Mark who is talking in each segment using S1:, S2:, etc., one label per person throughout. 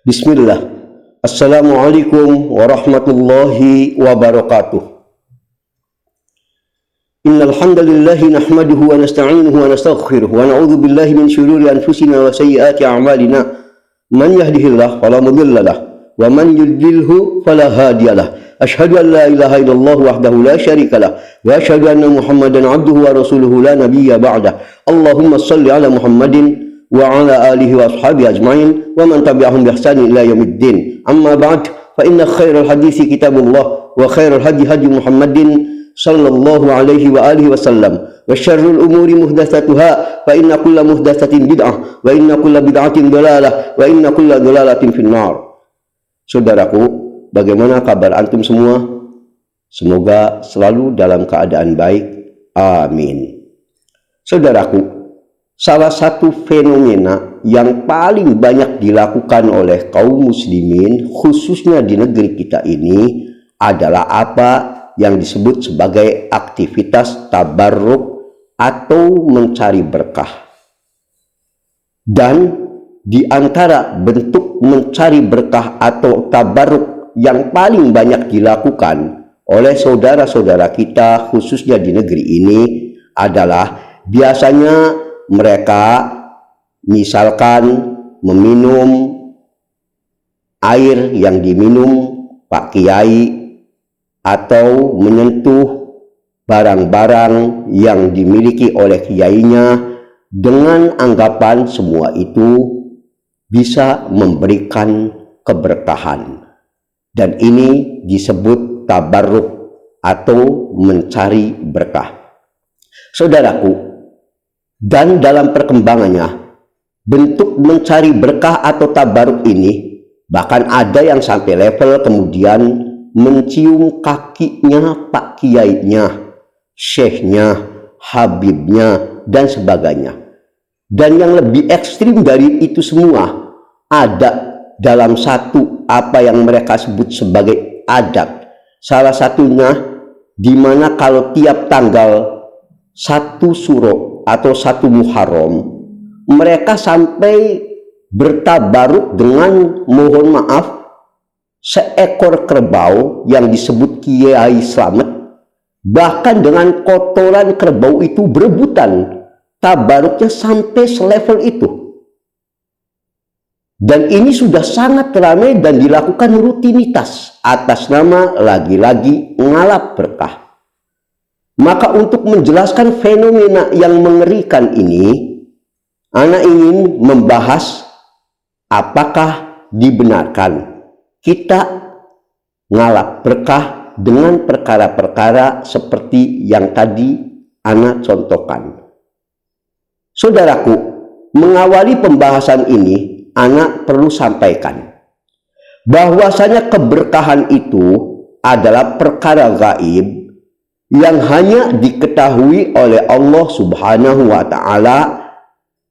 S1: Bismillah. Assalamualaikum warahmatullahi wabarakatuh. Innal hamdalillah nahmaduhu wa nasta'inuhu wa nastaghfiruh wa na'udzu billahi min shururi anfusina wa sayyiati a'malina. Man yahdihillahu fala mudilla lahu wa man yudlilhu fala hadiyalah. Asyhadu an la ilaha illallah wahdahu la syarika lah wa asyhadu anna Muhammadan 'abduhu wa rasuluhu la nabiyya ba'dah. Allahumma shalli ala Muhammadin wa ala alihi wa ashabihi ajma'in wa man tabi'ahum bi ihsanin ila yaumiddin. Amma ba'd, fa inna khairal hadithi kitabullah wa khairal hadi hadi Muhammadin sallallahu alaihi wa alihi wasallam wa syarrul umuri muhdatsatuha fa inna kulla muhdatsatin bid'ah wa inna kulla bid'atin dhalalah wa inna kulla dhalalatin finnar. Saudaraku, bagaimana kabar antum semua? Semoga selalu dalam keadaan baik. Amin. Saudaraku, salah satu fenomena yang paling banyak dilakukan oleh kaum muslimin, khususnya di negeri kita ini, adalah apa yang disebut sebagai aktivitas tabarruk atau mencari berkah. Dan di antara bentuk mencari berkah atau tabarruk yang paling banyak dilakukan oleh saudara-saudara kita, khususnya di negeri ini, adalah biasanya mereka misalkan meminum air yang diminum Pak Kiai atau menyentuh barang-barang yang dimiliki oleh kiainya dengan anggapan semua itu bisa memberikan keberkahan. Dan ini disebut tabarruk atau mencari berkah. Saudaraku, dan dalam perkembangannya, bentuk mencari berkah atau tabaruk ini bahkan ada yang sampai level kemudian mencium kakinya Pak Kiainya, syekhnya, habibnya, dan sebagainya. Dan yang lebih ekstrim dari itu semua, ada dalam satu apa yang mereka sebut sebagai adat. Salah satunya di mana kalau tiap tanggal 1 Suro atau 1 Muharram, mereka sampai bertabaruk dengan, mohon maaf, seekor kerbau yang disebut Kiai Slamet. Bahkan dengan kotoran kerbau itu berebutan. Tabaruknya sampai selevel itu. Dan ini sudah sangat ramai dan dilakukan rutinitas atas nama lagi-lagi ngalap berkah. Maka untuk menjelaskan fenomena yang mengerikan ini, ana ingin membahas apakah dibenarkan kita ngalap berkah dengan perkara-perkara seperti yang tadi ana contohkan. Saudaraku, mengawali pembahasan ini, ana perlu sampaikan bahwasanya keberkahan itu adalah perkara gaib yang hanya diketahui oleh Allah Subhanahu wa Ta'ala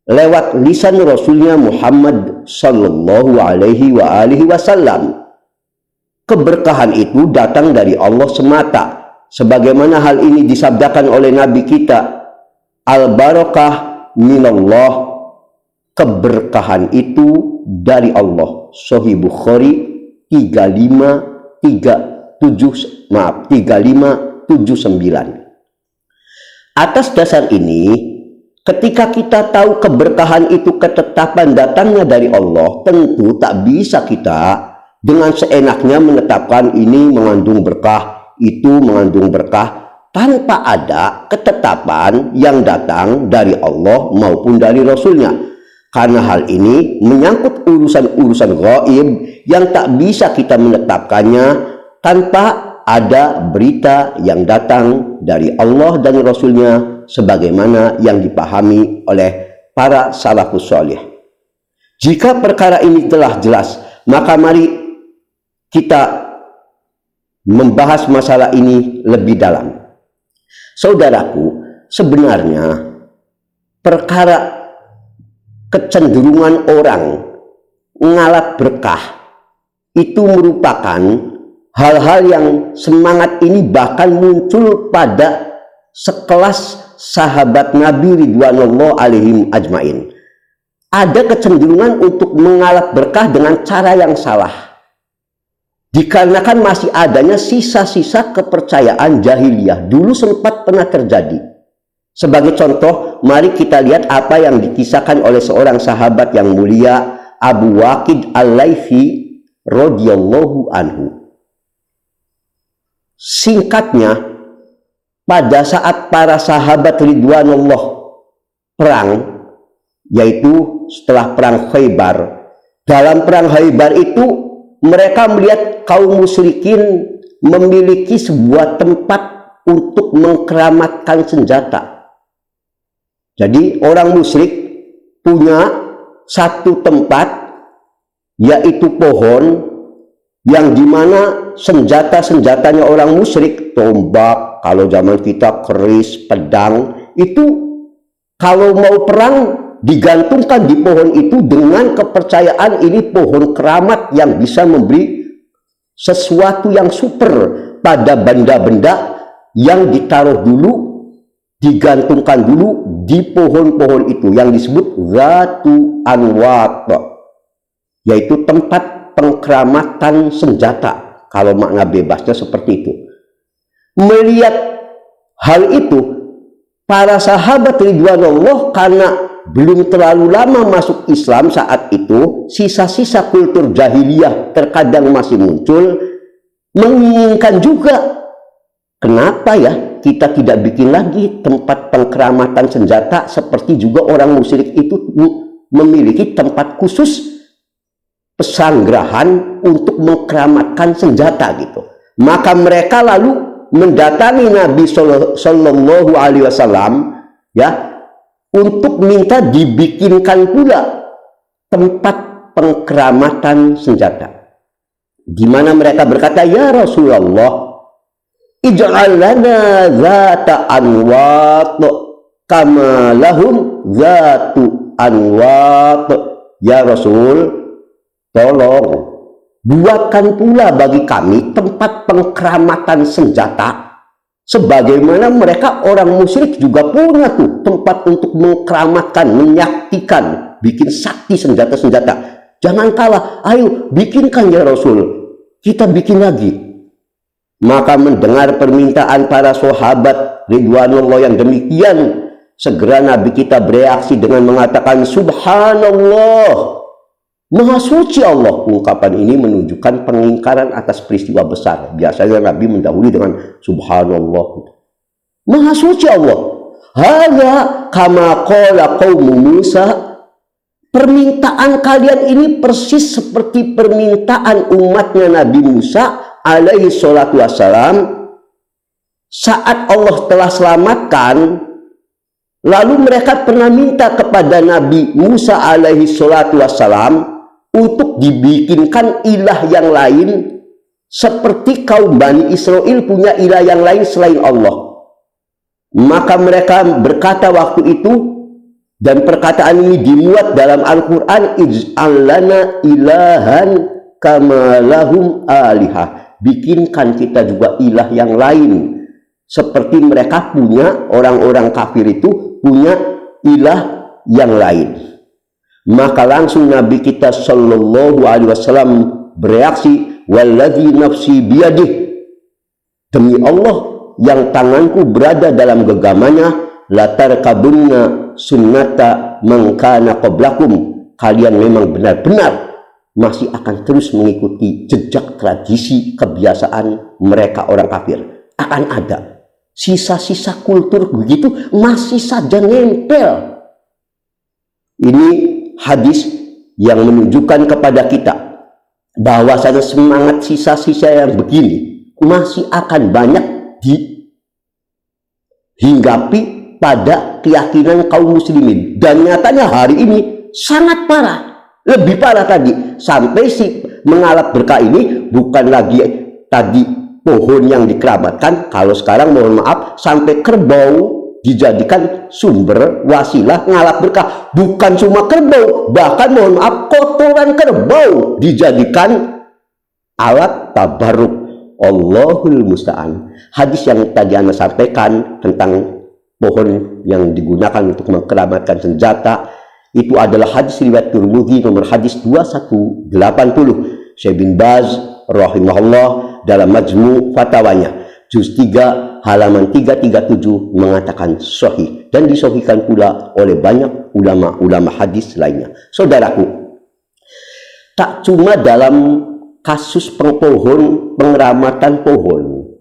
S1: lewat lisan Rasulnya Muhammad Sallallahu Alaihi Wasallam. Keberkahan itu datang dari Allah semata, sebagaimana hal ini disabdakan oleh Nabi kita, al-barakah minallah, keberkahan itu dari Allah. Sahih Bukhari 3579. Atas dasar ini, ketika kita tahu keberkahan itu ketetapan datangnya dari Allah, tentu tak bisa kita dengan seenaknya menetapkan ini mengandung berkah, itu mengandung berkah, tanpa ada ketetapan yang datang dari Allah maupun dari Rasulnya. Karena hal ini menyangkut urusan-urusan gaib yang tak bisa kita menetapkannya tanpa ada berita yang datang dari Allah dan Rasulnya sebagaimana yang dipahami oleh para salafus salih. Jika perkara ini telah jelas, maka mari kita membahas masalah ini lebih dalam. Saudaraku, sebenarnya perkara kecenderungan orang ngalap berkah itu merupakan hal-hal yang semangat ini bahkan muncul pada sekelas sahabat Nabi Ridwanullah alaihim ajmain. ada kecenderungan untuk mengalap berkah dengan cara yang salah. Dikarenakan masih adanya sisa-sisa kepercayaan jahiliyah. Dulu sempat pernah terjadi. Sebagai contoh, mari kita lihat apa yang dikisahkan oleh seorang sahabat yang mulia, Abu Waqid Al-Laythi radhiyallahu anhu. Singkatnya, pada saat para sahabat ridwanullah perang, yaitu setelah perang Khaybar, dalam perang Khaybar itu mereka melihat kaum musyrikin memiliki sebuah tempat untuk mengkeramatkan senjata. Jadi orang musyrik punya satu tempat, yaitu pohon, yang dimana senjata-senjatanya orang musyrik, tombak, kalau zaman kita keris, pedang, itu kalau mau perang digantungkan di pohon itu dengan kepercayaan ini pohon keramat yang bisa memberi sesuatu yang super pada benda-benda yang ditaruh dulu, digantungkan dulu di pohon-pohon itu yang disebut Zatu Anwat, yaitu tempat pengkeramatan senjata, kalau makna bebasnya seperti itu. Melihat hal itu, para sahabat ridwanullah karena belum terlalu lama masuk Islam saat itu, sisa-sisa kultur jahiliyah terkadang masih muncul, menginginkan juga, kenapa ya kita tidak bikin lagi tempat pengkeramatan senjata seperti juga orang musyrik itu memiliki tempat khusus pesanggrahan untuk mengkeramatkan senjata gitu. Maka mereka lalu mendatangi Nabi Sallallahu Alaihi Wasallam, ya, untuk minta dibikinkan pula tempat pengkeramatan senjata. Di mana mereka berkata, ya Rasulullah, ij'al lana zata anwat kama lahum zatu anwat. Ya Rasul, tolong buatkan pula bagi kami tempat pengkeramatan senjata sebagaimana mereka orang musyrik juga punya tuh tempat untuk mengkeramatkan, menyaktikan, bikin sakti senjata-senjata. Jangan kalah, ayo bikinkan ya Rasul, kita bikin lagi. Maka mendengar permintaan para sahabat ridwanullah yang demikian, segera Nabi kita bereaksi dengan mengatakan, Subhanallah, Maha suci Allah. Ungkapan ini menunjukkan pengingkaran atas peristiwa besar. Biasanya Nabi mendahului dengan Subhanallah. Maha suci Allah. Hadza kama qala qaum Musa. Permintaan kalian ini persis seperti permintaan umatnya Nabi Musa alaihi salatu wassalam saat Allah telah selamatkan. Lalu mereka pernah minta kepada Nabi Musa alaihi salatu wassalam untuk dibikinkan ilah yang lain seperti kaum Bani Israel punya ilah yang lain selain Allah. Maka mereka berkata waktu itu, dan perkataan ini dimuat dalam Al-Quran, ij'al lana ilahan kama lahum alihah. Bikinkan kita juga ilah yang lain seperti mereka punya, orang-orang kafir itu punya ilah yang lain. Maka langsung Nabi kita Sallallahu Alaihi Wasallam bereaksi, walladzi nafsi biyadih, demi Allah yang tanganku berada dalam genggamannya, latarkabunna sunnata man kana qablakum, kalian memang benar-benar masih akan terus mengikuti jejak tradisi kebiasaan mereka orang kafir. Akan ada sisa-sisa kultur begitu masih saja nempel. Ini hadis yang menunjukkan kepada kita bahwasanya semangat sisa-sisa yang begini masih akan banyak dihinggapi pada keyakinan kaum muslimin, dan nyatanya hari ini sangat parah, lebih parah tadi, sampai si mengalap berkah ini bukan lagi tadi pohon yang dikeramatkan, kalau sekarang mohon maaf sampai kerbau dijadikan sumber wasilah ngalap berkah. Bukan cuma kerbau, bahkan mohon maaf kotoran kerbau dijadikan alat tabarruk. Allahul musta'an. Hadis yang tadi Anda sampaikan tentang pohon yang digunakan untuk mengkeramatkan senjata Itu adalah hadis riwayat Tirmidzi nomor hadis 2180. Syekh bin Baz rahimahullah dalam Majmu' Fatawanya juz 3 halaman 337 mengatakan sahih dan disahihkan pula oleh banyak ulama-ulama hadis lainnya. Saudaraku, tak cuma dalam kasus pengeramatan pohon,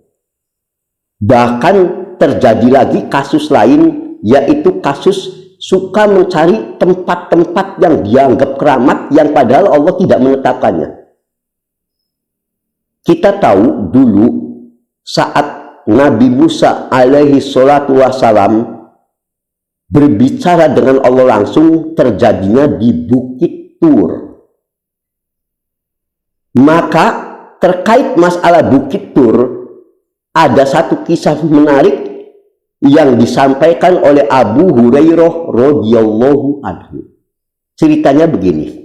S1: bahkan terjadi lagi kasus lain, yaitu kasus suka mencari tempat-tempat yang dianggap keramat yang padahal Allah tidak menetapkannya. Kita tahu dulu saat Nabi Musa alaihi salatu wassalam berbicara dengan Allah langsung, terjadinya di Bukit Tur. Maka terkait masalah Bukit Tur ada satu kisah menarik yang disampaikan oleh Abu Hurairah radhiyallahu anhu. Ceritanya begini.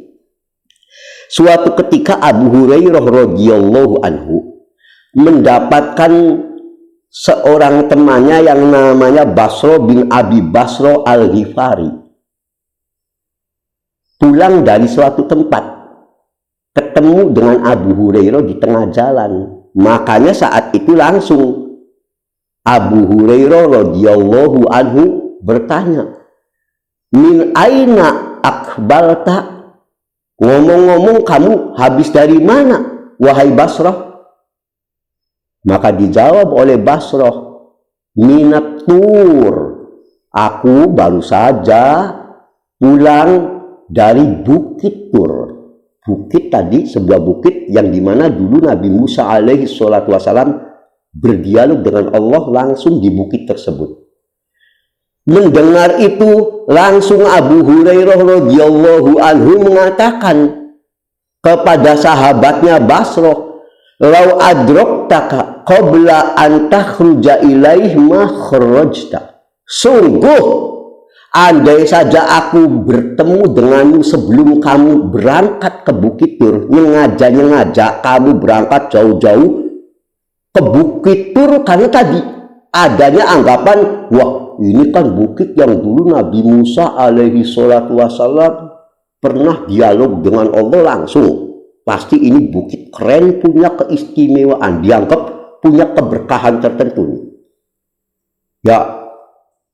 S1: Suatu ketika Abu Hurairah radhiyallahu anhu mendapatkan seorang temannya yang namanya Basro bin Abi Basro Al-Ghifari pulang dari suatu tempat, ketemu dengan Abu Hurairah di tengah jalan. Makanya saat itu langsung Abu Hurairah radhiyallahu anhu bertanya, min aina akbalta? Ngomong-ngomong, kamu habis dari mana, wahai Basrah? Maka dijawab oleh Basrah, minat Tur. Aku baru saja pulang dari Bukit Tur. Bukit tadi sebuah bukit yang dimana dulu Nabi Musa alaihi salatu wassalam berdialog dengan Allah langsung di bukit tersebut. Mendengar itu langsung Abu Hurairah radhiyallahu anhu mengatakan kepada sahabatnya Basrah, "Lau adraktaka qabla an takhruja ilaih ma kharajta." Sungguh andai saja aku bertemu denganmu sebelum kamu berangkat ke Bukit Tur, ngajak kamu berangkat jauh-jauh ke Bukit Tur, karena tadi adanya anggapan, wah ini kan bukit yang dulu Nabi Musa alaihi salatu wassalam pernah dialog dengan Allah langsung. Pasti ini bukit keren, punya keistimewaan, dianggap punya keberkahan tertentu. Ya,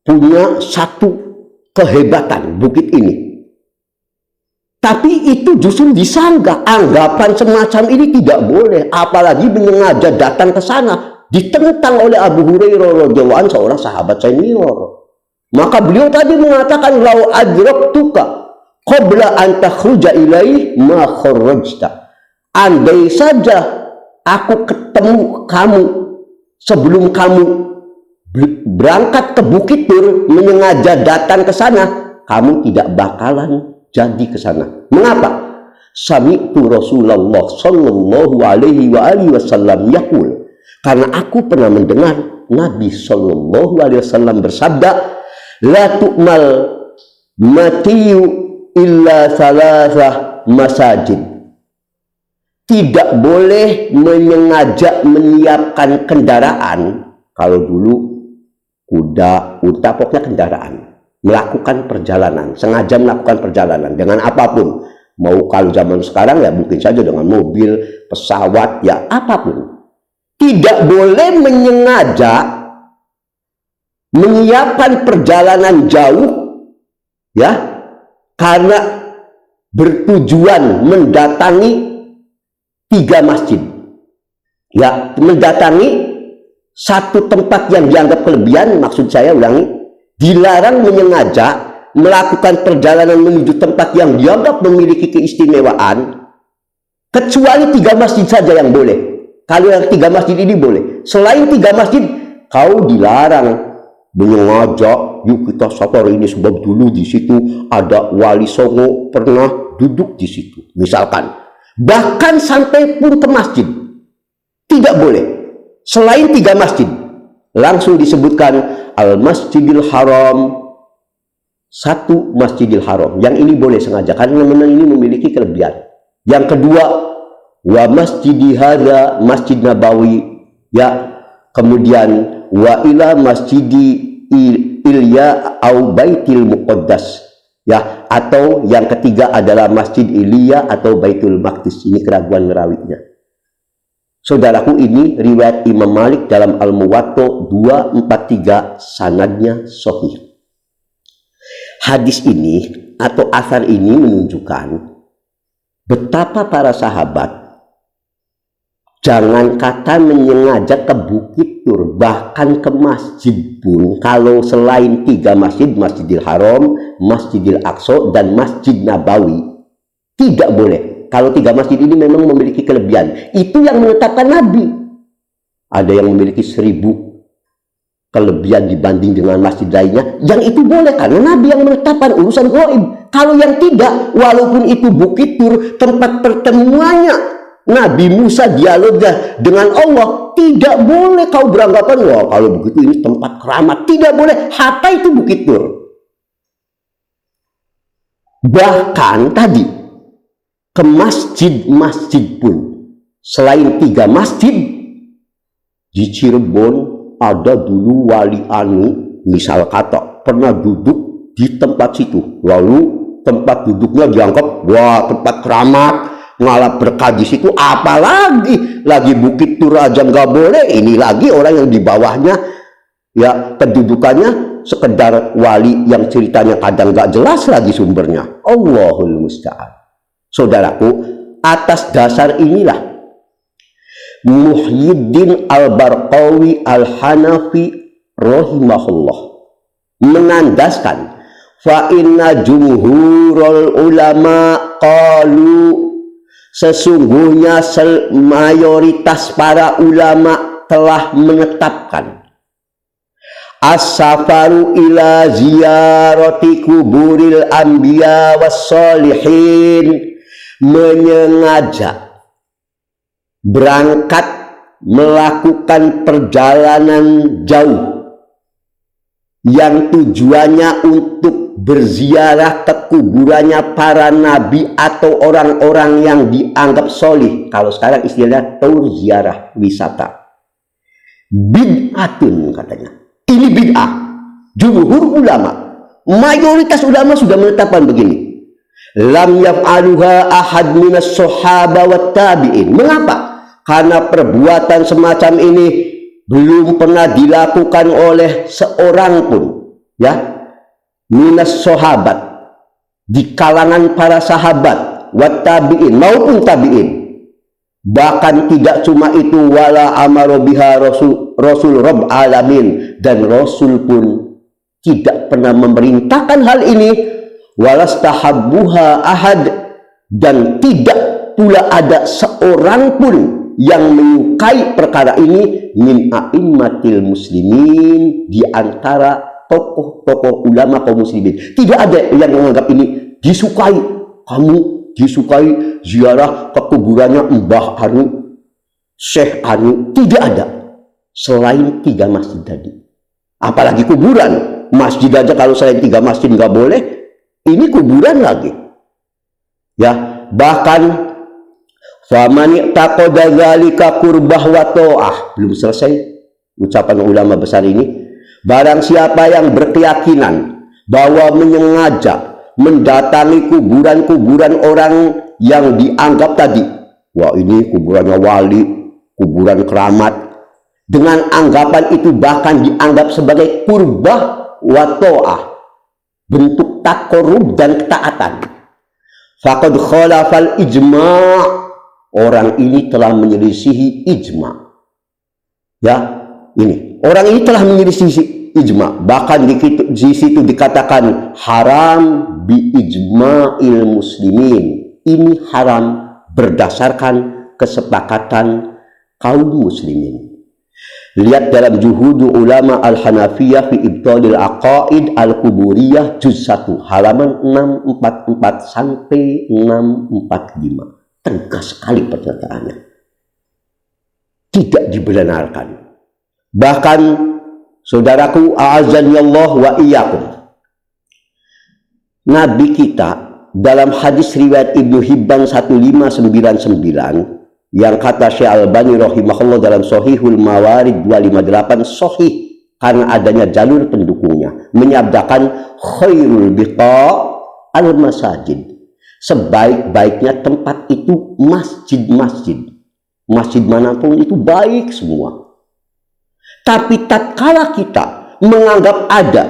S1: punya satu kehebatan bukit ini. Tapi itu justru disanggah, anggapan semacam ini tidak boleh, apalagi menyengaja datang ke sana. Ditentang oleh Abu Hurairah radhiyallahu anhu, seorang sahabat senior. Maka beliau tadi mengatakan, lau adraktuka qabla an takhruja ilaih ma kharajta. Andai saja aku ketemu kamu sebelum kamu berangkat ke Bukit Tur, menyengaja datang ke sana, kamu tidak bakalan jadi ke sana. Mengapa? Sami'tu Rasulullah sallallahu alaihi wasallam yaqul. Karena aku pernah mendengar Nabi sallallahu alaihi wasallam bersabda, la tu'mal matiyu illa salasah masajid. Tidak boleh menyiapkan kendaraan, kalau dulu kuda, unta, pokoknya kendaraan, melakukan perjalanan, sengaja melakukan perjalanan dengan apapun. Mau kalau zaman sekarang ya mungkin saja dengan mobil, pesawat, ya apapun. Tidak boleh menyiapkan perjalanan jauh, ya, karena bertujuan mendatangi 3 masjid, ya, mendatangi satu tempat yang dianggap kelebihan. Maksud saya, ulangi, dilarang menyengaja melakukan perjalanan menuju tempat yang dianggap memiliki keistimewaan, kecuali 3 masjid saja yang boleh. Kalau yang 3 masjid ini boleh. Selain 3 masjid, kau dilarang menyengaja, yuk kita safar ini sebab dulu di situ ada Wali Songo pernah duduk di situ, misalkan. Bahkan sampai pun ke masjid tidak boleh. Selain 3 masjid, langsung disebutkan Al-Masjidil Haram, 1 Masjidil Haram. Yang ini boleh sengaja karena memang ini memiliki kelebihan. Yang kedua, wa masjidi hadza Masjid Nabawi, ya, kemudian wa ila masjidi Ilya au Baitil Muqaddas, Ya, atau yang ketiga adalah Masjid Ilya atau Baitul Maqdis. Ini keraguan rawinya. Saudaraku, ini riwayat Imam Malik dalam Al-Muwatta 243, sanadnya sahih. Hadis ini atau asar ini menunjukkan betapa para sahabat jangan kata menyengaja ke Bukit Tur, bahkan ke masjid pun, kalau selain 3 masjid, Masjidil Haram, Masjidil Aqsa, dan Masjid Nabawi, tidak boleh. Kalau 3 masjid ini memang memiliki kelebihan. Itu yang menetapkan Nabi. Ada yang memiliki 1000 kelebihan dibanding dengan masjid lainnya. Yang itu boleh karena Nabi yang menetapkan, urusan gaib. Kalau yang tidak, walaupun itu Bukit Tur, tempat pertemuannya Nabi Musa, dialognya dengan Allah, tidak boleh kau beranggapan, wah kalau begitu ini tempat keramat. Tidak boleh, hatta itu Bukit Tur. Bahkan tadi ke masjid-masjid pun, selain 3 masjid, di Cirebon ada dulu Wali Anu, misal kata, pernah duduk di tempat situ, lalu tempat duduknya dianggap, wah tempat keramat, malah berkah di situ. Apalagi lagi Bukit Tur aja nggak boleh, ini lagi orang yang di bawahnya, ya kedudukannya sekedar wali yang ceritanya kadang nggak jelas lagi sumbernya. Allahul musta'an. Saudaraku, atas dasar inilah Muhyiddin Al-Barqawi Al-Hanafi rahimahullah menandaskan fa inna jumhurul ulama qalu, sesungguhnya mayoritas para ulama telah menetapkan as-safaru ila ziyarati kuburil anbiya was solihin, menyengaja berangkat melakukan perjalanan jauh yang tujuannya untuk berziarah ke kuburannya para nabi atau orang-orang yang dianggap solih. Kalau sekarang istilahnya tour ziarah wisata. Bid'atun katanya. Ini bid'ah. Jumhur ulama, mayoritas ulama sudah menetapkan begini. Lam yaf'aluha ahad minas sahaba wat tabi'in. Mengapa? Karena perbuatan semacam ini belum pernah dilakukan oleh seorang pun, ya, minas sahabat, di kalangan para sahabat, wat tabi'in maupun tabi'in. Bahkan tidak cuma itu, wala amaro biha rasul rabb alamin, dan rasul pun tidak pernah memerintahkan hal ini, walastahabbuha ahad, dan tidak pula ada seorang pun yang menyukai perkara ini min a'immatil muslimin, di antara tokoh-tokoh ulama kaum muslimin. Tidak ada yang menganggap ini disukai. Kamu disukai ziarah ke kuburannya Mbah Anu, Syekh Anu. Tidak ada, selain 3 masjid tadi. Apalagi kuburan. Masjid aja kalau selain 3 masjid nggak boleh, ini kuburan lagi, ya. Bahkan famani taqada dzalika qurbah wa ta'ah, belum selesai ucapan ulama besar ini. Barang siapa yang berkeyakinan bahwa menyengaja mendatangi kuburan-kuburan orang yang dianggap tadi, wah ini kuburannya wali, kuburan keramat, dengan anggapan itu bahkan dianggap sebagai qurbah wa ta'ah, bentuk takorub dan ketaatan, faqad khalafal ijma', orang ini telah menyelisihi ijma', ya. Ini orang ini telah menyelisihi ijma', bahkan di situ dikatakan haram bi ijma'il muslimin, ini haram berdasarkan kesepakatan kaum muslimin. Lihat dalam Juhudu Ulama Al-Hanafiyah fi Ibtalil Aqaid Al-Kuburiyah juz 1 halaman 644 sampai 645. Tegas sekali pernyataannya. Tidak dibenarkan. Bahkan saudaraku, a'azani Allah wa iyyakum, Nabi kita dalam hadis riwayat Ibnu Hibban 1599 yang kata Syekh Albani rahimahullah dalam Shahihul Mawarid 258, sahih karena adanya jalur pendukungnya, menyabdakan khairul biqa al-masajid. Sebaik-baiknya tempat itu masjid-masjid. Masjid manapun itu baik semua. Tapi tatkala kita menganggap ada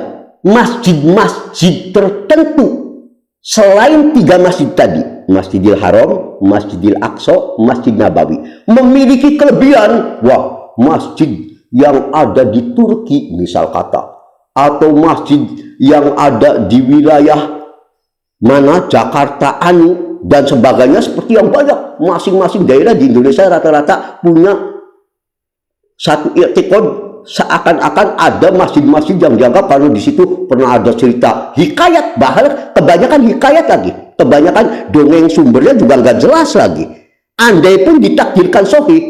S1: masjid-masjid tertentu selain 3 masjid tadi, Masjidil Haram, Masjidil Aqsa, Masjid Nabawi, memiliki kelebihan. Wah, masjid yang ada di Turki misal kata, atau masjid yang ada di wilayah mana Jakarta Anu dan sebagainya, seperti yang banyak. Masing-masing daerah di Indonesia rata-rata punya satu i'tiqad, seakan-akan ada masjid-masjid yang dianggap kalau di situ pernah ada cerita hikayat, bahkan kebanyakan hikayat lagi, kebanyakan dongeng sumbernya juga nggak jelas lagi. Andai pun ditakdirkan sahih,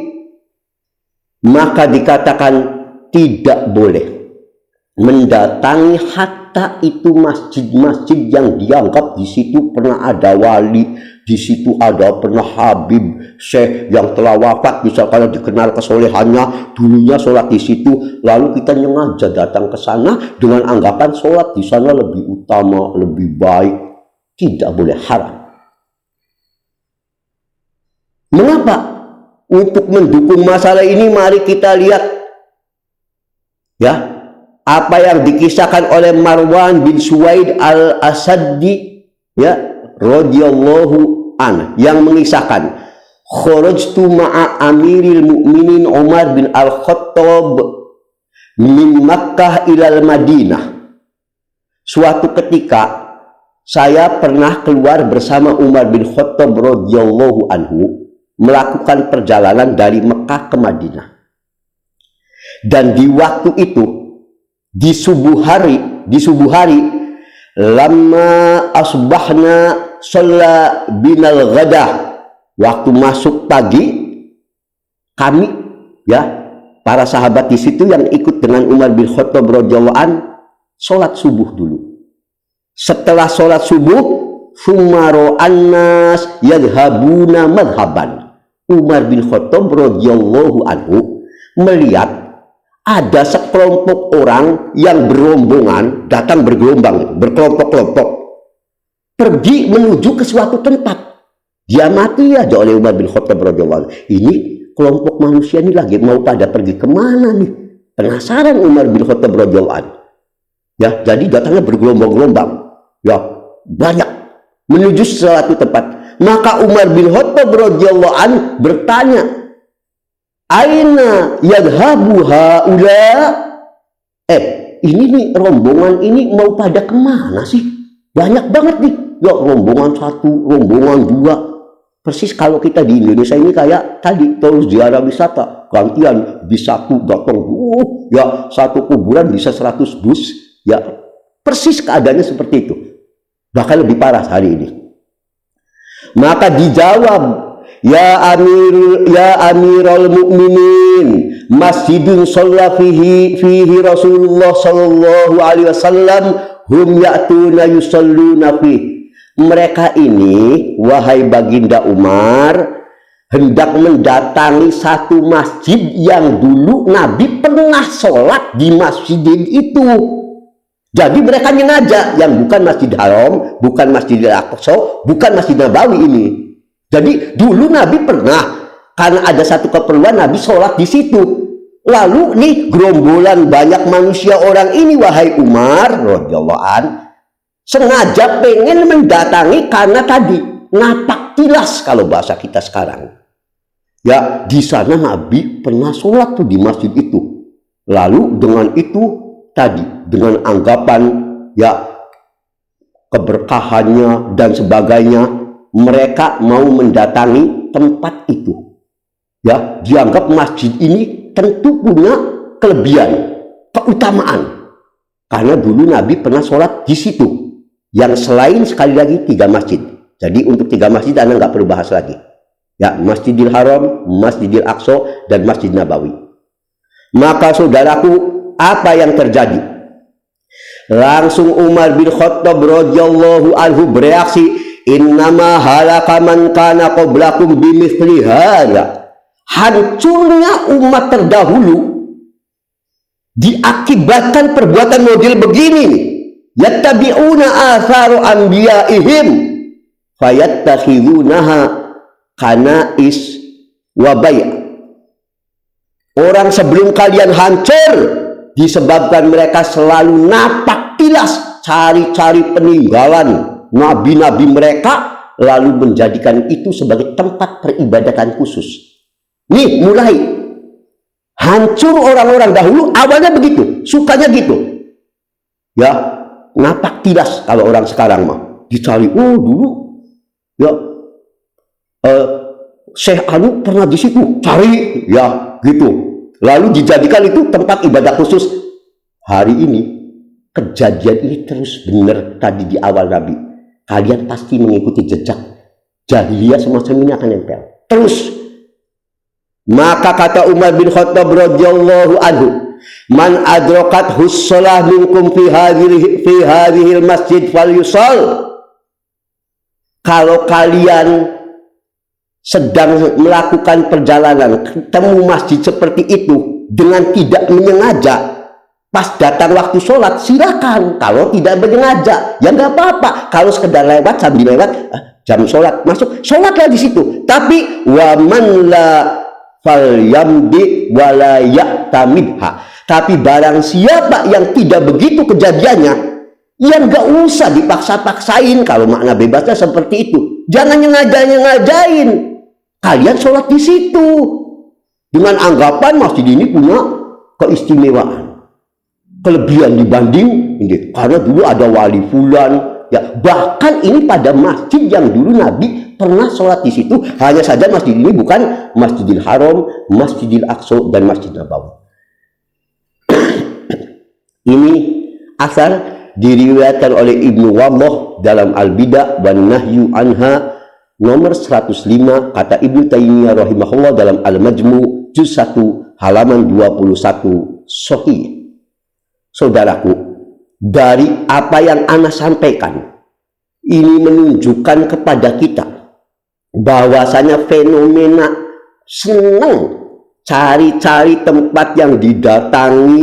S1: maka dikatakan tidak boleh mendatangi hatta itu masjid-masjid yang dianggap di situ pernah ada wali, di situ ada pernah Habib Syekh yang telah wafat, misalkan dikenal kesolehannya, dulunya sholat di situ, lalu kita sengaja datang ke sana dengan anggapan sholat di sana lebih utama, lebih baik. Tidak boleh, haram. Mengapa? Untuk mendukung masalah ini, mari kita lihat ya apa yang dikisahkan oleh Marwan bin Suwaid al-Asaddi ya radhiyallahu an, yang mengisahkan, kharajtu ma'a amiril mu'minin Umar bin al-Khattab min Makkah ilal Madinah. Suatu ketika saya pernah keluar bersama Umar bin Khattab radhiyallahu anhu melakukan perjalanan dari Mekah ke Madinah. Dan di waktu itu di subuh hari lama asbahna sholla binal ghadah, waktu masuk pagi kami ya para sahabat di situ yang ikut dengan Umar bin Khattab radhiyallahu an sholat subuh dulu. Setelah sholat subuh, sumaro annas yadhabuna madhaban, Umar bin Khattab radhiyallahu anhu melihat ada sekelompok orang yang berombongan datang bergelombang, berkelompok-kelompok pergi menuju ke suatu tempat. Dia mati aja oleh Umar bin Khattab radhiyallahu anhu. Ini kelompok manusia ini lagi mau pada pergi kemana nih? Penasaran Umar bin Khattab radhiyallahu anhu. Ya, jadi datangnya bergelombang-gelombang. Ya, banyak menuju suatu tempat. Maka Umar bin Khattab radhiyallahu anhu bertanya, aina yadhabu haula? Ini nih rombongan ini mau pada kemana sih? Banyak banget nih. Ya, rombongan 1, rombongan 2. Persis kalau kita di Indonesia ini kayak tadi terus ziarah wisata, gantian bis 1 datang, ya satu kuburan bisa 100 bus. Ya, persis keadaannya seperti itu. Bahkan lebih parah hari ini. Maka dijawab, ya amirul mu'minin, masjidun shalla fihi Rasulullah sallallahu alaihi wasallam, hum ya'tuna yusalluna fihi. Mereka ini, wahai baginda Umar, hendak mendatangi satu masjid yang dulu Nabi pernah sholat di masjid itu. Jadi mereka nyengaja, yang bukan Masjid Haram, bukan Masjidil Aqsa, bukan Masjid Nabawi ini. Jadi dulu Nabi pernah, karena ada satu keperluan Nabi sholat di situ. Lalu nih gerombolan banyak manusia orang ini, wahai Umar radhiyallahu an, sengaja pengen mendatangi karena tadi napak tilas kalau bahasa kita sekarang. Ya, di sana Nabi pernah sholat tuh di masjid itu. Lalu dengan itu tadi, dengan anggapan ya keberkahannya dan sebagainya, mereka mau mendatangi tempat itu. Ya, dianggap masjid ini tentu punya kelebihan, keutamaan. Karena dulu Nabi pernah sholat di situ. Yang selain sekali lagi 3 masjid. Jadi untuk 3 masjid Anda nggak perlu bahas lagi. Ya, Masjidil Haram, Masjidil Aqsa, dan Masjid Nabawi. Maka saudaraku, apa yang terjadi? Langsung Umar bin Khattab radhiyallahu anhu bereaksi, innama halaka man kana qablakum bimithli hadza. Hancurnya umat terdahulu diakibatkan perbuatan model begini. yattabi'una atharu anbiya'ihim fayattakhidunaha kanais wa bay'. Orang sebelum kalian hancur disebabkan mereka selalu napak tilas cari-cari peninggalan nabi-nabi mereka, lalu menjadikan itu sebagai tempat peribadatan khusus. Nih mulai hancur orang-orang dahulu, awalnya begitu, sukanya gitu ya, napak tilas. Kalau orang sekarang mah dicari, oh dulu ya Syekh Anu pernah di situ, cari ya gitu, lalu dijadikan itu tempat ibadah khusus. Hari ini kejadian ini terus benar. Tadi di awal Nabi, kalian pasti mengikuti jejak jahiliyah semacam ini akan nempel terus. Maka kata Umar bin Khattab radhiyallahu anhu, man adrakat hussalah minkum fi hadhil masjid falyusall. Kalau kalian sedang melakukan perjalanan ketemu masjid seperti itu dengan tidak menyengaja, pas datang waktu sholat silakan. Kalau tidak menyengaja ya nggak apa-apa. Kalau sekedar lewat, sambil lewat jam sholat masuk, sholatlah di situ. Tapi waman la falyamdi wala ya'tamidha. Tapi barang siapa yang tidak begitu kejadiannya, ya nggak usah dipaksa-paksain. Kalau makna bebasnya seperti itu, jangan ngajain. Kalian sholat di situ dengan anggapan masjid ini punya keistimewaan, kelebihan dibanding ini, karena dulu ada wali fulan ya. Bahkan ini pada masjid yang dulu Nabi pernah sholat di situ. Hanya saja masjid ini bukan Masjidil Haram, Masjidil Aqsa dan Masjid Nabawi. Ini asal diriwayatkan oleh Ibnu Waddah dalam Al-Bidah wan Nahyu anha nomor 105, kata Ibnu Taimiyah rahimahullah dalam Al-Majmu' juz 1 halaman 21 sahih. Saudaraku, dari apa yang ana sampaikan ini menunjukkan kepada kita bahwasanya fenomena senang cari-cari tempat yang didatangi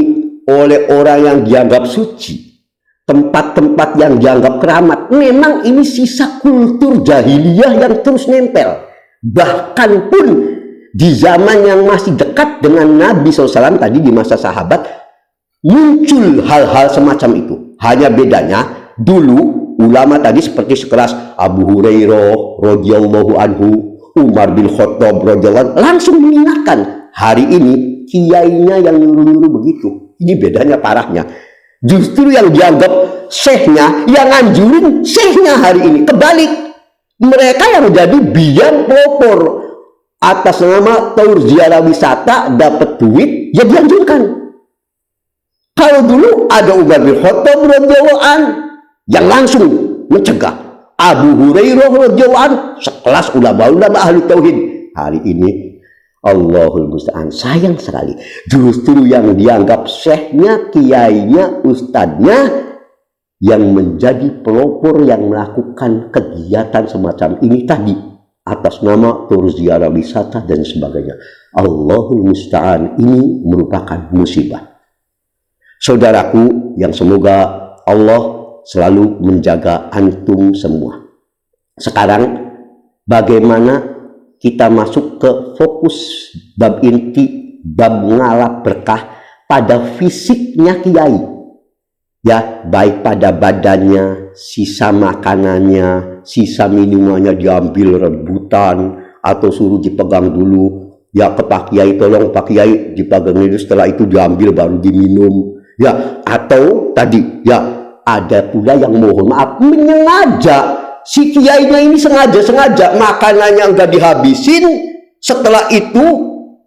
S1: oleh orang yang dianggap suci, tempat-tempat yang dianggap keramat, memang ini sisa kultur jahiliyah yang terus nempel. Bahkan pun di zaman yang masih dekat dengan Nabi SAW tadi, di masa sahabat, muncul hal-hal semacam itu. Hanya bedanya dulu ulama tadi seperti sekelas Abu Hurairah radhiyallahu anhu, Umar bin Khattab radhiyallahu anhu, langsung mengingatkan. Hari ini kiainya yang nyuruh-nyuruh begitu. Ini bedanya parahnya. Justru yang dianggap syekhnya, yang nganjurin syekhnya hari ini kebalik. Mereka yang jadi biang pelopor atas nama taur ziarah wisata, dapat duit ya dianjurkan. Kalau dulu ada Umar bin Khattab radhiyallahu anhu yang langsung mencegah, Abu Hurairah radhiyallahu anhu, sekelas ulama-ulama ahli tauhid. Hari ini Allahul musta'an, sayang sekali justru yang dianggap syekhnya, kiainya, ustadznya yang menjadi pelopor yang melakukan kegiatan semacam ini tadi atas nama tur ziarah wisata dan sebagainya. Allahul musta'an, ini merupakan musibah. Saudaraku yang semoga Allah selalu menjaga antum semua. Sekarang bagaimana kita masuk ke fokus bab inti, bab ngalap berkah pada fisiknya kiai ya, baik pada badannya, sisa makanannya, sisa minumannya diambil rebutan atau suruh dipegang dulu ya, ke Pak Kiai, tolong Pak Kiai dipegang itu, setelah itu diambil baru diminum ya. Atau tadi ya, ada pula yang mohon maaf menyengaja, si kiainya ini sengaja makanannya enggak dihabisin, setelah itu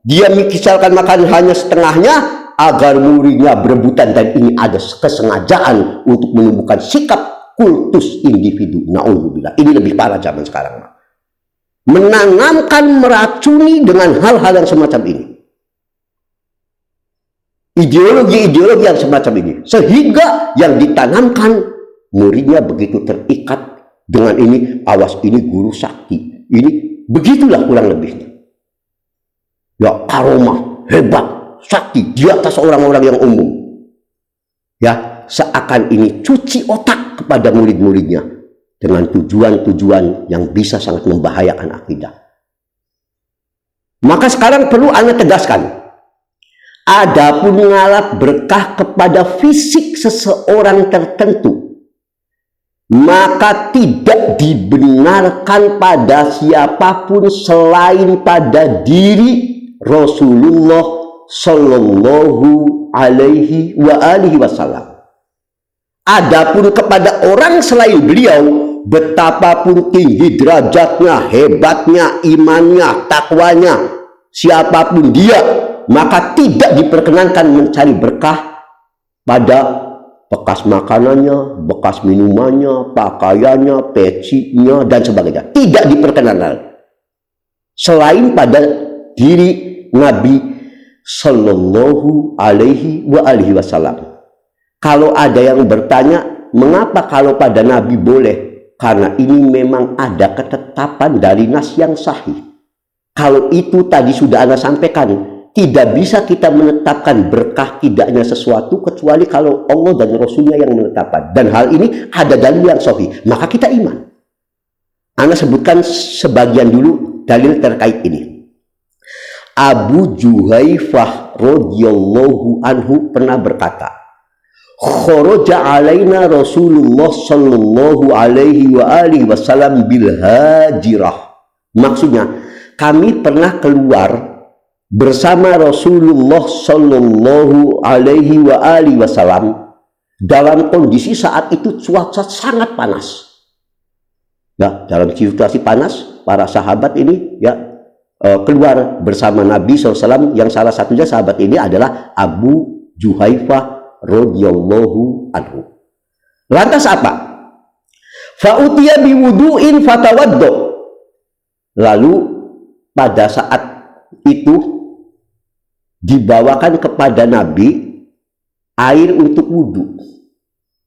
S1: dia misalkan makan hanya setengahnya agar muridnya berebutan, dan ini ada kesengajaan untuk menumbuhkan sikap kultus individu. Na'udzubillah, ini lebih parah zaman sekarang, menanamkan, meracuni dengan hal-hal yang semacam ini, ideologi-ideologi yang semacam ini, sehingga yang ditanamkan muridnya begitu terikat dengan ini. Awas, ini guru sakti, ini begitulah kurang lebihnya ya, karomah hebat, sakti di atas orang-orang yang umum ya. seakan ini cuci otak kepada murid-muridnya dengan tujuan-tujuan yang bisa sangat membahayakan akidah. Maka sekarang perlu Anda tegaskan, adapun ngalap berkah kepada fisik seseorang tertentu, maka tidak dibenarkan pada siapapun selain pada diri Rasulullah Sallallahu Alaihi Wasallam. Adapun kepada orang selain beliau, betapapun tinggi derajatnya, hebatnya, imannya, takwanya, siapapun dia, maka tidak diperkenankan mencari berkah pada bekas makanannya, bekas minumannya, pakaiannya, pecinya, dan sebagainya. Tidak diperkenankan selain pada diri Nabi Sallallahu Alaihi Wasallam. Kalau ada yang bertanya, mengapa kalau pada Nabi boleh? Karena ini memang ada ketetapan dari nas yang sahih. Kalau itu tadi sudah Anda sampaikan, tidak bisa kita menetapkan berkah tidaknya sesuatu kecuali kalau Allah dan Rasulnya yang menetapkan. Dan hal ini ada dalil yang sahih, maka kita iman. Anda sebutkan sebagian dulu dalil terkait ini. Abu Juhaifah radhiyallahu anhu pernah berkata, kharaja alaina Rasulullah sallallahu alaihi wasallam bil hajirah. Maksudnya, kami pernah keluar bersama Rasulullah sallallahu alaihi wasallam dalam kondisi saat itu cuaca sangat panas. Ya, dalam situasi panas, para sahabat ini keluar bersama Nabi SAW, yang salah satunya sahabat ini adalah Abu Juhaifah radhiyallahu anhu. Lantas apa? Fa'utiya biwudu'in fatawaddo. Lalu pada saat itu dibawakan kepada Nabi air untuk wudhu,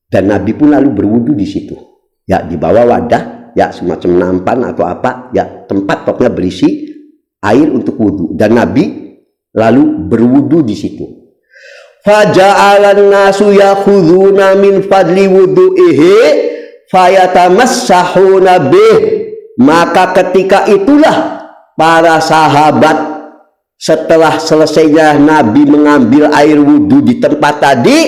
S1: dan Nabi pun lalu berwudhu di situ. Ya, dibawa wadah, ya semacam nampan atau apa, ya tempat pokoknya berisi air untuk wudhu, dan Nabi lalu berwudhu di situ. Faja'alan nasu yakhuduna min fadli wudu'ihi fayatamassahuna bih. Maka ketika itulah para sahabat setelah selesainya Nabi mengambil air wudhu di tempat tadi,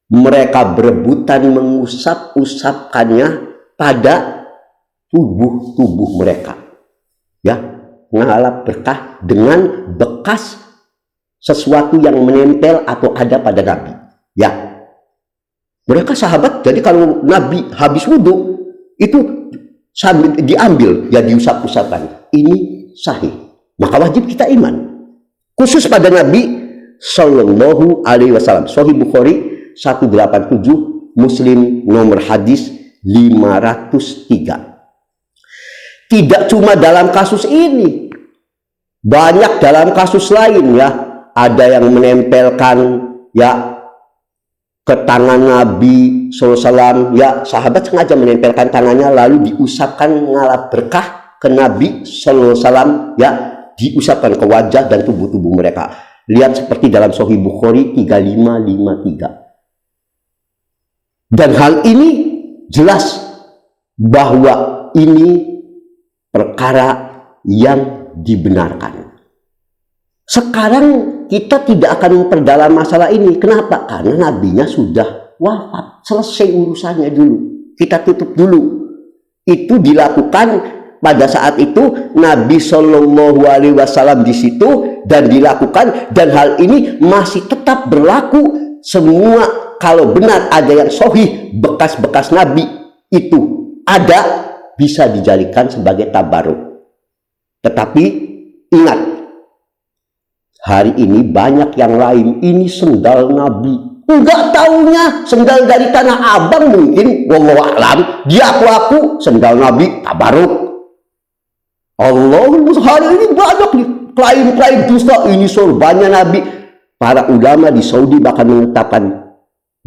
S1: mereka berebutan mengusap-usapkannya pada tubuh-tubuh mereka. Ya, mengalap berkah dengan bekas sesuatu yang menempel atau ada pada Nabi. Ya, mereka sahabat, jadi kalau Nabi habis wudhu itu sambil diambil, ya diusap-usapkan. Ini sahih, maka wajib kita iman khusus pada Nabi Sallallahu Alaihi Wasallam. Sahih Bukhari 187, Muslim nomor hadis 503. Tidak cuma dalam kasus ini, banyak dalam kasus lain, ya. Ada yang menempelkan ya ke tangan Nabi SAW, ya sahabat sengaja menempelkan tangannya lalu diusapkan ngalap berkah ke Nabi SAW, ya diusapkan ke wajah dan tubuh-tubuh mereka. Lihat seperti dalam Sahih Bukhari 3553. Dan hal ini jelas bahwa ini perkara yang dibenarkan. Sekarang kita tidak akan memperdalam masalah ini. Kenapa? Karena nabinya sudah wafat. Selesai urusannya dulu. Kita tutup dulu. Itu dilakukan pada saat itu Nabi Shallallahu Alaihi Wasallam di situ, dan dilakukan, dan hal ini masih tetap berlaku. Semua kalau benar ada yang sahih, bekas-bekas Nabi itu ada, bisa dijadikan sebagai tabaruk. Tetapi ingat, hari ini banyak yang lain, ini sendal Nabi. Enggak taunya sendal dari Tanah Abang mungkin, wallahu a'lam. Dia aku sendal Nabi tabaruk. Allah, hari ini banyak nih klaim-klaim dusta, ini sorbannya Nabi. Para ulama di Saudi bahkan menetapkan,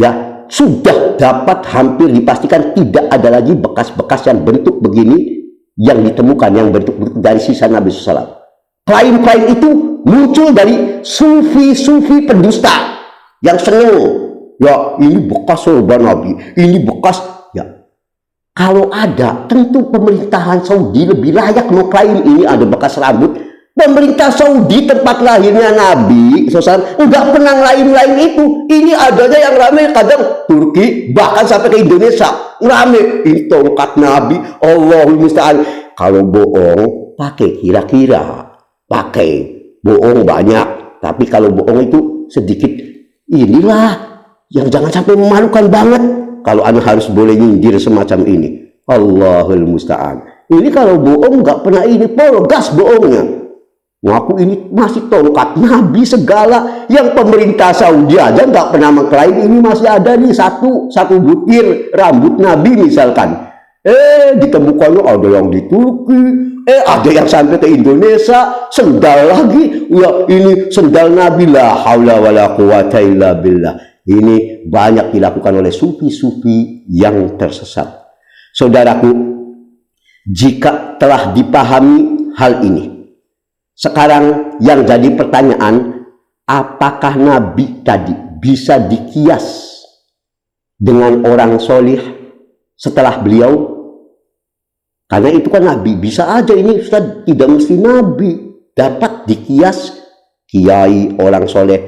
S1: ya sudah dapat hampir dipastikan tidak ada lagi bekas-bekas yang bentuk begini yang ditemukan, yang bentuk-bentuk dari sisa Nabi SAW. Klaim-klaim itu muncul dari sufi-sufi pendusta yang senang Ya, ini bekas sorban Nabi, ini bekas. Ya, kalau ada, tentu pemerintahan Saudi lebih layak mengklaim ini ada bekas rambut. Pemerintah Saudi tempat lahirnya Nabi SAW nggak pernah lain-lain itu. Ini adanya yang ramai kadang Turki, bahkan sampai ke Indonesia ramai. Ini tongkat Nabi, Allahul musta'an. Kalau bohong, pakai kira-kira, pakai bohong banyak. Tapi kalau bohong itu sedikit. Inilah yang jangan sampai memalukan banget. Kalau Anda harus boleh nyindir semacam ini, Allahul musta'an. Ini kalau bohong nggak pernah ini, polgas bohongnya. Ngaku ini masih tongkat Nabi segala, yang pemerintah Saudi aja nggak pernah mengklaim ini masih ada nih satu butir rambut Nabi misalkan. Ditemukannya ada yang di Turki, ada yang sampai ke Indonesia, sendal lagi. Ya, ini sendal Nabi, la haula wala quwata illa billah. Ini banyak dilakukan oleh sufi-sufi yang tersesat. Saudaraku, jika telah dipahami hal ini, sekarang yang jadi pertanyaan, apakah Nabi tadi bisa dikias dengan orang solih setelah beliau? Karena itu kan Nabi, bisa aja ini Ustaz, tidak mesti Nabi dapat dikias kiai orang soleh.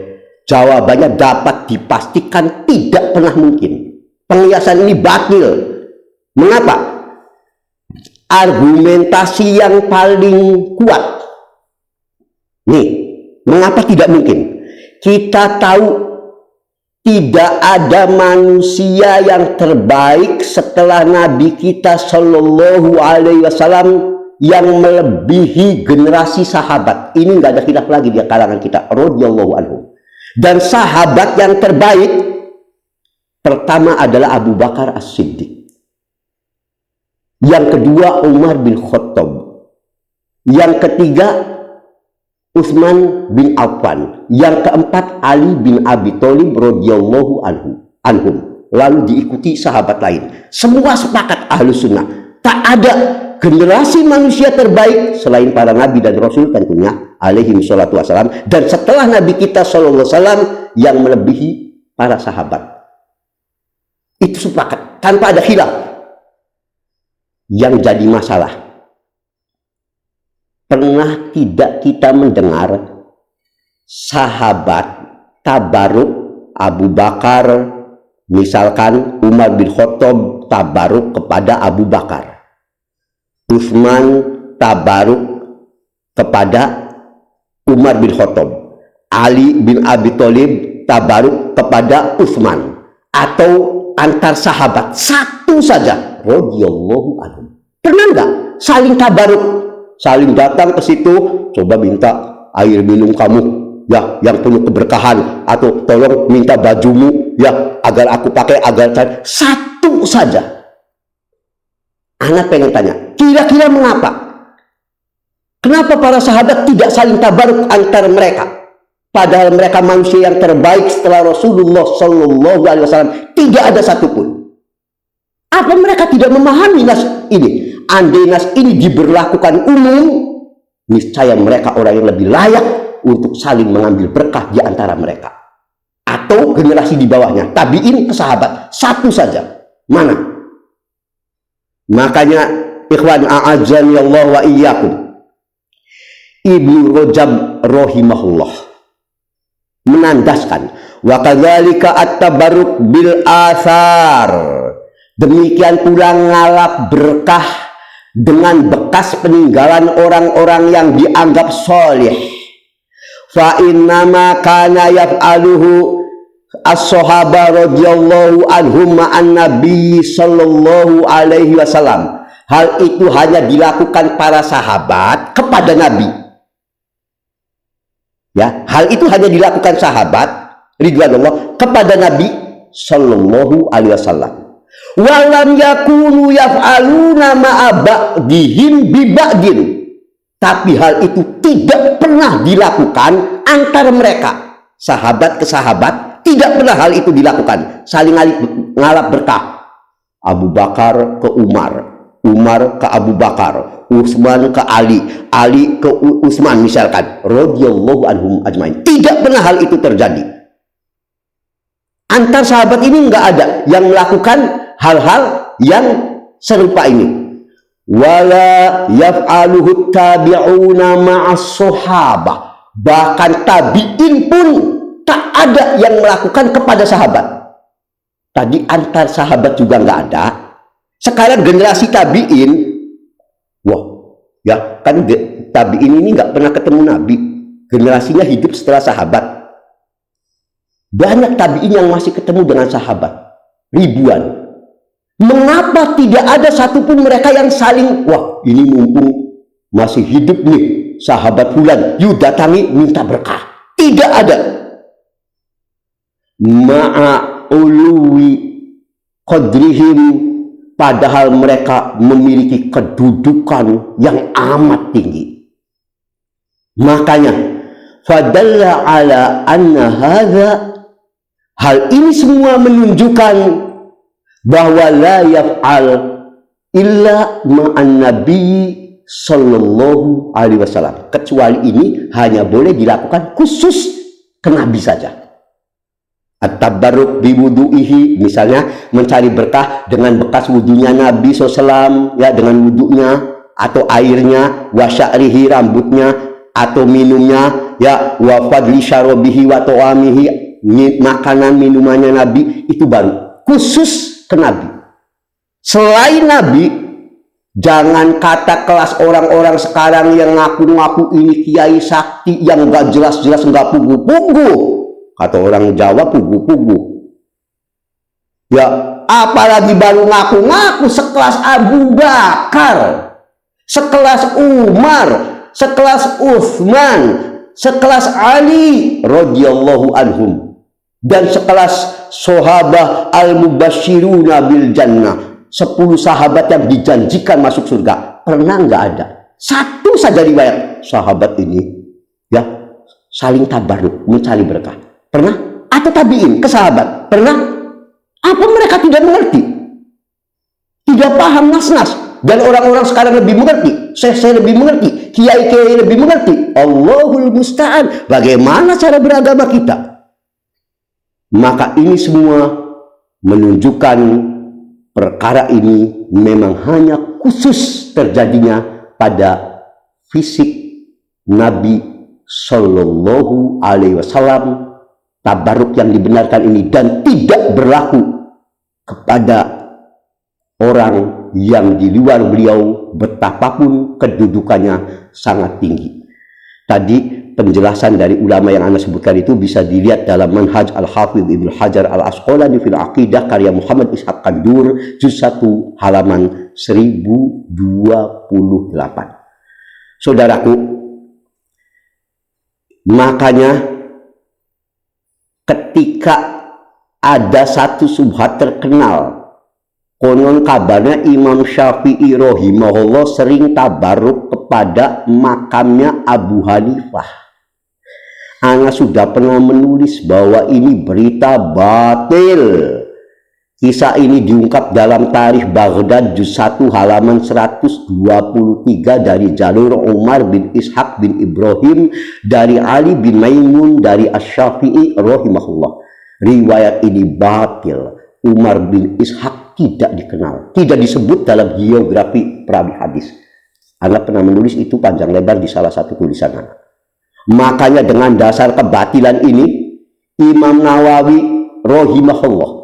S1: Jawabannya dapat dipastikan tidak pernah mungkin. Pengiasan ini batil. Mengapa? Argumentasi yang paling kuat. Nih, mengapa tidak mungkin? Kita tahu tidak ada manusia yang terbaik setelah Nabi kita Shallallahu Alaihi Wasallam yang melebihi generasi sahabat. Ini nggak ada khilaf lagi di kalangan kita. Radhiyallahu anhu. Dan sahabat yang terbaik pertama adalah Abu Bakar As-Siddiq. Yang kedua Umar bin Khattab. Yang ketiga Utsman bin Affan. Yang keempat Ali bin Abi Thalib radhiyallahu anhum. Lalu diikuti sahabat lain. Semua sepakat Ahlus Sunnah. Tak ada generasi manusia terbaik selain para nabi dan rasul tentunya alaihi salatu wassalam, dan setelah Nabi kita sallallahu alaihi wasallam yang melebihi para sahabat. Itu sepakat tanpa ada khilaf. Yang jadi masalah, pernah tidak kita mendengar sahabat tabaruk Abu Bakar, misalkan Umar bin Khattab tabaruk kepada Abu Bakar, Utsman tabaruk kepada Umar bin Khattab, Ali bin Abi Thalib tabaruk kepada Utsman, atau antar sahabat satu saja radhiyallahu anhu. Pernah nggak saling tabaruk, saling datang ke situ, coba minta air minum kamu ya yang penuh keberkahan, atau tolong minta bajumu ya agar aku pakai, agar satu saja. Anak pengen tanya, kira-kira mengapa? Kenapa para sahabat tidak saling tabaruk antar mereka? Padahal mereka manusia yang terbaik setelah Rasulullah Sallallahu Alaihi Wasallam, tidak ada satupun. Apa mereka tidak memahami nas ini? Andai nas ini diberlakukan umum, niscaya mereka orang yang lebih layak untuk saling mengambil berkah di antara mereka. Atau generasi di bawahnya, tabiin ke sahabat, satu saja. Mana? Makanya ikhwan a'azzani Allah wa iyyakum, Ibnu Rajab rahimahullah menandaskan wa kadzalika at-tabarruk bil athar, demikian pula ngalap berkah dengan bekas peninggalan orang-orang yang dianggap soleh. Fa innama kana yaf'aluhu as-sahaba radhiyallahu anhum ma'an nabi sallallahu alaihi wasallam. Hal itu hanya dilakukan para sahabat kepada Nabi. Ya, hal itu hanya dilakukan sahabat ridwanullah kepada Nabi sallallahu alaihi wasallam. Walam yakunu yaf'aluna ma'a ba'dihim bi ba'din. Tapi hal itu tidak pernah dilakukan antara mereka, sahabat ke sahabat, tidak pernah hal itu dilakukan, saling ngalap berkah. Abu Bakar ke Umar, Umar ke Abu Bakar, Utsman ke Ali, Ali ke Utsman misalkan, radhiyallahu anhum ajmain. Tidak pernah hal itu terjadi. Antar sahabat ini nggak ada yang melakukan hal-hal yang serupa ini. Wala yaf'aluhu tabi'una ma'as sahabah. Bahkan tabi'in pun tak ada yang melakukan kepada sahabat. Tadi antar sahabat juga nggak ada. Sekarang generasi tabi'in, wah, ya kan tabi'in ini nggak pernah ketemu Nabi. Generasinya hidup setelah sahabat. Banyak tabi'in yang masih ketemu dengan sahabat, ribuan. Mengapa tidak ada satupun mereka yang saling, wah ini mumpung masih hidup nih sahabat fulan, yuk datangi minta berkah. Tidak ada. Ma'a'uluwi qadrihim, padahal mereka memiliki kedudukan yang amat tinggi. Makanya fadalla ala anna hadha, hal ini semua menunjukkan bahwa la yaf'al illa ma'an nabi sallallahu alaihi wasallam, kecuali ini hanya boleh dilakukan khusus ke Nabi saja. At-tabarruk biwudu'ihi, misalnya mencari berkah dengan bekas wudunya Nabi SAW, ya, dengan wudunya atau airnya, wa sya'rihi, rambutnya, atau minumnya, ya, wa fadli syarabihi wa ta'amihi, makanan minumannya Nabi, itu baru khusus ke Nabi. Selain Nabi, jangan kata kelas orang-orang sekarang yang ngaku-ngaku ini kiai sakti yang gak jelas-jelas, gak pugu-pugu. Kata orang Jawa, pugu-pugu. Ya, apalagi baru ngaku-ngaku sekelas Abu Bakar, sekelas Umar, sekelas Utsman, sekelas Ali radhiyallahu anhum, dan sekelas sahabat al-mubasyiruna bil jannah, 10 sahabat yang dijanjikan masuk surga. Pernah nggak ada satu saja riwayat sahabat ini, ya, saling tabarruk mencari berkah? Pernah? Atau tabiin ke sahabat? Pernah? Apa mereka tidak mengerti? Tidak paham nas-nas? Dan orang-orang sekarang lebih mengerti, saya lebih mengerti, kiai-kiai lebih mengerti. Allahul musta'an. Bagaimana cara beragama kita? Maka ini semua menunjukkan perkara ini memang hanya khusus terjadinya pada fisik Nabi Sallallahu Alaihi Wasallam. Tabaruk yang dibenarkan ini dan tidak berlaku kepada orang yang di luar beliau, betapapun kedudukannya sangat tinggi. Tadi penjelasan dari ulama yang Anda sebutkan itu bisa dilihat dalam Manhaj Al-Hafidh Ibnu Hajar Al-Asqalani fil Aqidah karya Muhammad Ishaq Kandur, juz 1 halaman 1028. Saudaraku, makanya ketika ada satu subhat terkenal, konon kabarnya Imam Syafi'i rahimahullah sering tabaruk kepada makamnya Abu Hanifah. Ana sudah pernah menulis bahwa ini berita batil. Kisah ini diungkap dalam Tarikh Baghdad juz 1 halaman 123 dari jalur Umar bin Ishaq bin Ibrahim dari Ali bin Maimun dari Asy-Syafi'i rahimahullah. Riwayat ini batil. Umar bin Ishaq tidak dikenal, tidak disebut dalam biografi perawi hadis. Anda pernah menulis itu panjang lebar di salah satu tulisan Anda. Makanya dengan dasar kebatilan ini, Imam Nawawi rahimahullah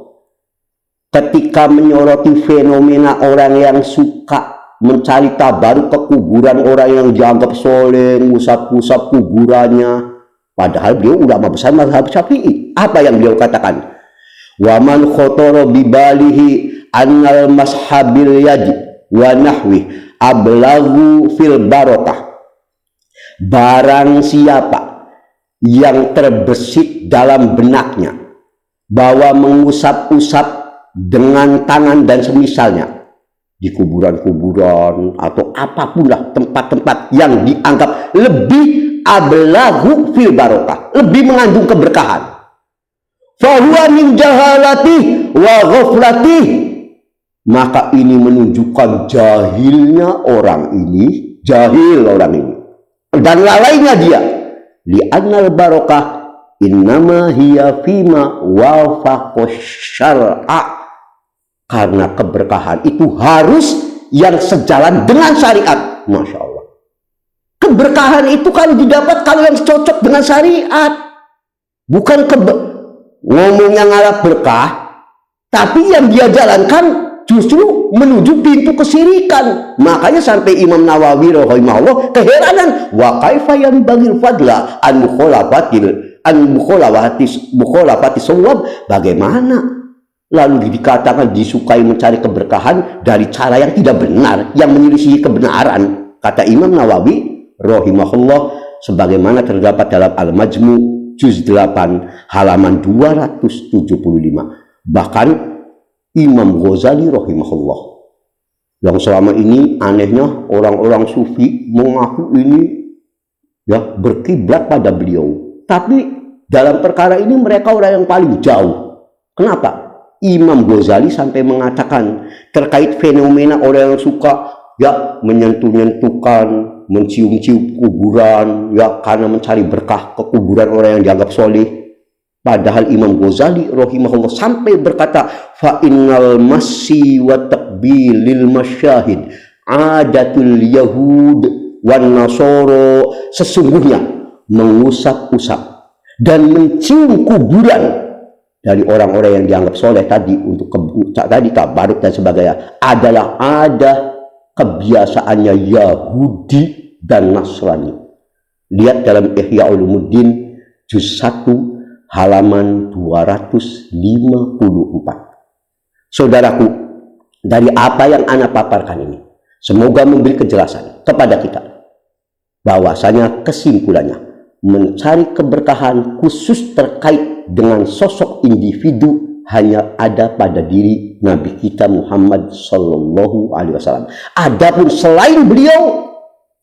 S1: ketika menyoroti fenomena orang yang suka mencari tabaruk ke kuburan orang yang dianggap soleh, ngusap-ngusap kuburannya, padahal beliau ulama besar mazhab Syafi'i. Apa yang beliau katakan? Wa man khotara bibalihi annal mashabil yadi wa nahwi ablagu fil barokah. Barang siapa yang terbesit dalam benaknya bahwa mengusap-usap dengan tangan dan semisalnya di kuburan-kuburan atau apapun lah tempat-tempat yang dianggap lebih ablagu fil barokah, lebih mengandung keberkahan, fahuwa min jahalati wa ghaflati, maka ini menunjukkan jahilnya orang ini, jahil orang ini dan lalainya dia. Li'annal barokah innama hiya fima wafaqash syar'a, karena keberkahan itu harus yang sejalan dengan syariat. Masya Allah, keberkahan itu kalau didapat kalau yang cocok dengan syariat, bukan ngomongnya ngarap berkah tapi yang dia jalankan justru menuju pintu kesyirikan. Makanya sampai Imam Nawawi rahimahullah keheranan, wa kaifa yanbaghil fadla an mukhalafati shawab, bagaimana lalu dikatakan disukai mencari keberkahan dari cara yang tidak benar, yang menyelisihi kebenaran. Kata Imam Nawawi rahimahullah sebagaimana terdapat dalam Al-Majmu juz 8 halaman 275. Bahkan Imam Ghazali rahimahullah, yang selama ini anehnya orang-orang sufi mengaku ini ya berkiblat pada beliau, tapi dalam perkara ini mereka orang yang paling jauh. Kenapa? Imam Ghazali sampai mengatakan terkait fenomena orang yang suka ya menyentuh-nyentuhkan, mencium-cium kuburan ya karena mencari berkah ke kuburan orang yang dianggap soleh. Padahal Imam Ghazali rahimahullah sampai berkata, fa innal masyi wa taqbilil masyahid adatul yahud wan nasoro, sesungguhnya mengusap-usap dan mencium kuburan dari orang-orang yang dianggap soleh tadi untuk tadi tabaruk dan sebagainya adalah ada kebiasaannya Yahudi dan Nasrani. Lihat dalam Ihya Ulumuddin juz 1 halaman 254. Saudaraku, dari apa yang ana paparkan ini semoga memberi kejelasan kepada kita bahwasanya kesimpulannya mencari keberkahan khusus terkait dengan sosok individu hanya ada pada diri Nabi kita Muhammad sallallahu alaihi wasallam. Adapun selain beliau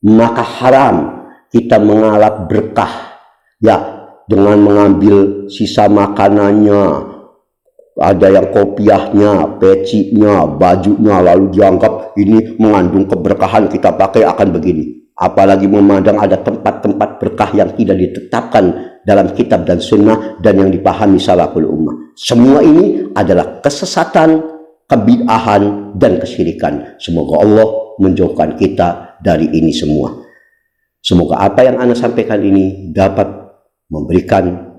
S1: maka haram kita mengalap berkah ya dengan mengambil sisa makanannya, ada yang kopiahnya, pecinya, bajunya, lalu dianggap ini mengandung keberkahan, kita pakai akan begini. Apalagi memandang ada tempat-tempat berkah yang tidak ditetapkan dalam kitab dan sunnah dan yang dipahami salaful ummah. Semua ini adalah kesesatan, kebid'ahan, dan kesyirikan. Semoga Allah menjauhkan kita dari ini semua. Semoga apa yang ana sampaikan ini dapat memberikan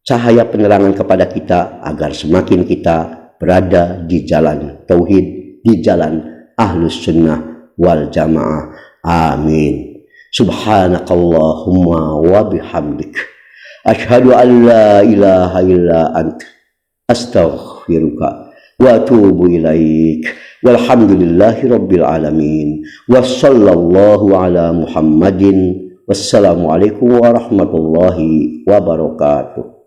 S1: cahaya penerangan kepada kita agar semakin kita berada di jalan tauhid, di jalan ahlus sunnah wal jamaah. Amin. Subhanakallahumma wa bihamdik asyhadu an la ilaha illa anta astaghfiruka wa atubu ilaik. Walhamdulillahi rabbil alamin. Wassallallahu ala Muhammadin. Wassalamualaikum warahmatullahi wabarakatuh.